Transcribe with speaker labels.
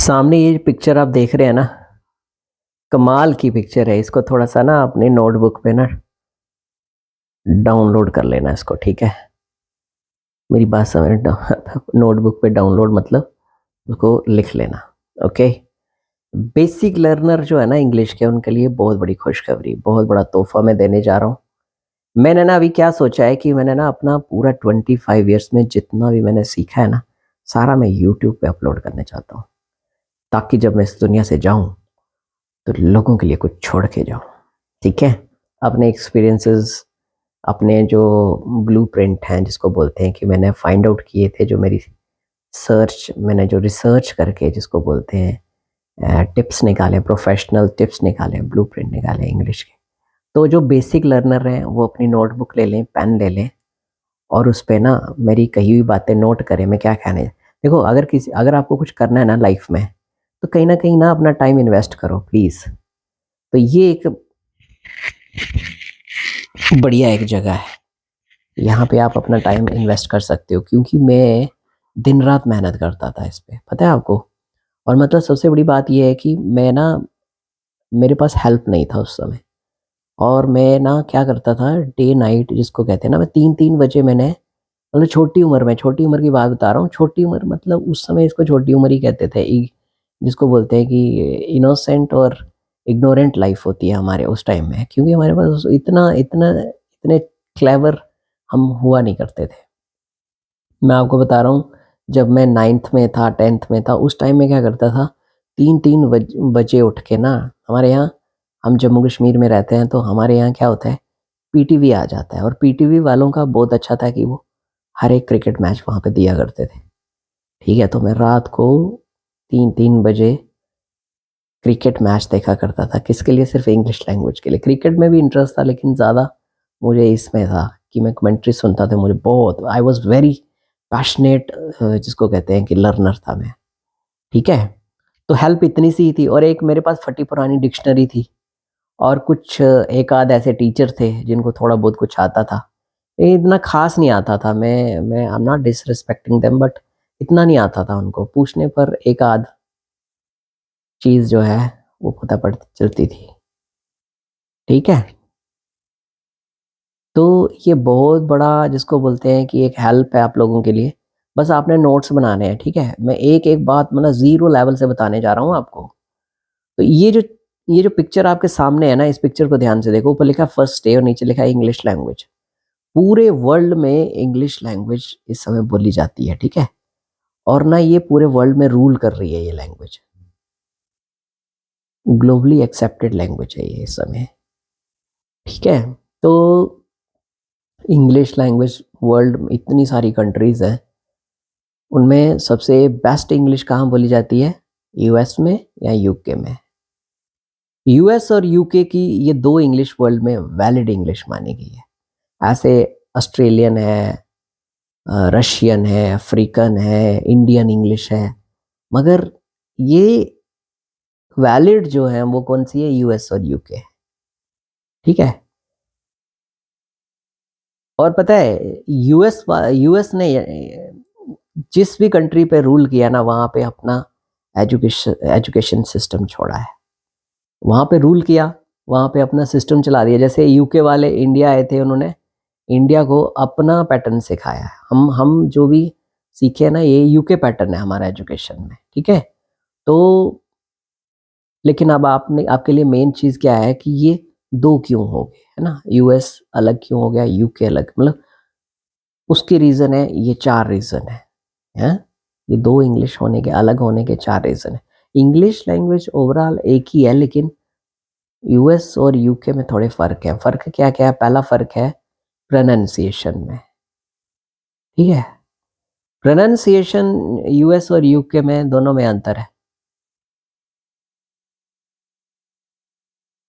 Speaker 1: सामने ये पिक्चर आप देख रहे हैं ना, कमाल की पिक्चर है। इसको थोड़ा सा ना अपनी नोटबुक पे ना डाउनलोड कर लेना इसको, ठीक है। मेरी बात समझ नोटबुक पे डाउनलोड मतलब उसको लिख लेना। ओके। बेसिक लर्नर जो है ना इंग्लिश के, उनके लिए बहुत बड़ी खुशखबरी, बहुत बड़ा तोहफा मैं देने जा रहा हूँ। मैंने ना अभी क्या सोचा है कि मैंने ना अपना पूरा 25 ईयर्स में जितना भी मैंने सीखा है ना, सारा मैं यूट्यूब पे अपलोड करने चाहता हूँ, ताकि जब मैं इस दुनिया से जाऊँ तो लोगों के लिए कुछ छोड़ के जाऊँ। ठीक है। अपने एक्सपीरियंसेस, अपने जो ब्लूप्रिंट हैं जिसको बोलते हैं, कि मैंने फाइंड आउट किए थे, जो मेरी सर्च, मैंने जो रिसर्च करके जिसको बोलते हैं टिप्स निकाले, प्रोफेशनल टिप्स निकाले, ब्लूप्रिंट निकाले इंग्लिश के। तो जो बेसिक लर्नर हैं वो अपनी नोटबुक ले लें, पेन ले लें, और उस पे ना मेरी कही हुई बातें नोट करें। मैं क्या कहने, देखो, अगर आपको कुछ करना है ना लाइफ में, तो कहीं ना अपना टाइम इन्वेस्ट करो प्लीज़। तो ये एक बढ़िया एक जगह है, यहाँ पे आप अपना टाइम इन्वेस्ट कर सकते हो, क्योंकि मैं दिन रात मेहनत करता था इस पे, पता है आपको। और मतलब सबसे बड़ी बात ये है कि मैं ना, मेरे पास हेल्प नहीं था उस समय, और मैं ना क्या करता था, डे नाइट जिसको कहते हैं ना, मैं 3-3 बजे मैंने, मतलब छोटी उम्र की बात बता रहा हूँ। छोटी उम्र मतलब उस समय इसको छोटी उम्र ही कहते थे, जिसको बोलते हैं कि इनोसेंट और इग्नोरेंट लाइफ होती है हमारे उस टाइम में, क्योंकि हमारे पास इतना इतना इतने क्लेवर हम हुआ नहीं करते थे। मैं आपको बता रहा हूँ, जब मैं 9th में था, 10th में था, उस टाइम में क्या करता था, 3-3 बजे उठ के ना, हमारे यहाँ, हम जम्मू कश्मीर में रहते हैं, तो हमारे यहाँ क्या होता है, पीटीवी आ जाता है, और पीटीवी वालों का बहुत अच्छा था कि वो हर एक क्रिकेट मैच वहाँ पे दिया करते थे। ठीक है, तो मैं रात को 3-3 बजे क्रिकेट मैच देखा करता था। किसके लिए? सिर्फ इंग्लिश लैंग्वेज के लिए। क्रिकेट में भी इंटरेस्ट था, लेकिन ज़्यादा मुझे इसमें था कि मैं कमेंट्री सुनता था। मुझे बहुत, आई वॉज वेरी पैशनेट, जिसको कहते हैं कि लर्नर था मैं। ठीक है। तो हेल्प इतनी सी ही थी, और एक मेरे पास फटी पुरानी डिक्शनरी थी, और कुछ एक आध ऐसे टीचर थे जिनको थोड़ा बहुत कुछ आता था। ये इतना खास नहीं आता था। मैं I am not disrespecting them, but इतना नहीं आता था उनको। पूछने पर एक आध चीज़ जो है वो पता पड़ चलती थी। ठीक है। तो ये बहुत बड़ा, जिसको बोलते हैं कि एक हेल्प है आप लोगों के लिए। बस आपने नोट्स बनाने हैं, ठीक है। मैं एक बात मतलब ज़ीरो लेवल से बताने जा रहा हूँ आपको। तो ये जो पिक्चर आपके सामने है ना, इस पिक्चर को ध्यान से देखो। ऊपर लिखा है फर्स्ट डे और नीचे लिखा है इंग्लिश लैंग्वेज। पूरे वर्ल्ड में इंग्लिश लैंग्वेज इस समय बोली जाती है, ठीक है। और ना ये पूरे वर्ल्ड में रूल कर रही है ये लैंग्वेज। ग्लोबली एक्सेप्टेड लैंग्वेज है ये इस समय, ठीक है। तो इंग्लिश लैंग्वेज वर्ल्ड में इतनी सारी कंट्रीज़ हैं, उनमें सबसे बेस्ट इंग्लिश कहाँ बोली जाती है? यूएस में या यूके में। यूएस और यूके की ये दो इंग्लिश वर्ल्ड में वैलिड इंग्लिश मानी गई है। ऐसे ऑस्ट्रेलियन है, रशियन है, अफ्रीकन है, इंडियन इंग्लिश है, मगर ये वैलिड जो है वो कौन सी है? यूएस और यूके, ठीक है। और पता है, यूएस ने जिस भी कंट्री पे रूल किया ना, वहाँ पे अपना एजुकेशन सिस्टम छोड़ा है। वहाँ पे रूल किया, वहाँ पे अपना सिस्टम चला दिया। जैसे यूके वाले इंडिया आए थे, उन्होंने इंडिया को अपना पैटर्न सिखाया है। हम जो भी सीखे ना, ये यूके पैटर्न है हमारा एजुकेशन में, ठीक है। तो लेकिन अब आपने, आपके लिए मेन चीज़ क्या है कि ये दो क्यों हो गए, है ना? यूएस अलग क्यों हो गया, यूके अलग, मतलब उसकी रीज़न है, ये 4 रीज़न है, हैं? ये 2 इंग्लिश होने के, अलग होने के 4 रीज़न है। इंग्लिश लैंग्वेज ओवरऑल एक ही है, लेकिन यूएस और यूके में थोड़े फ़र्क है। फ़र्क क्या-क्या है? पहला फ़र्क है प्रोनंसिएशन में, ठीक है? प्रोनंसिएशन यूएस और यूके में, दोनों में अंतर है।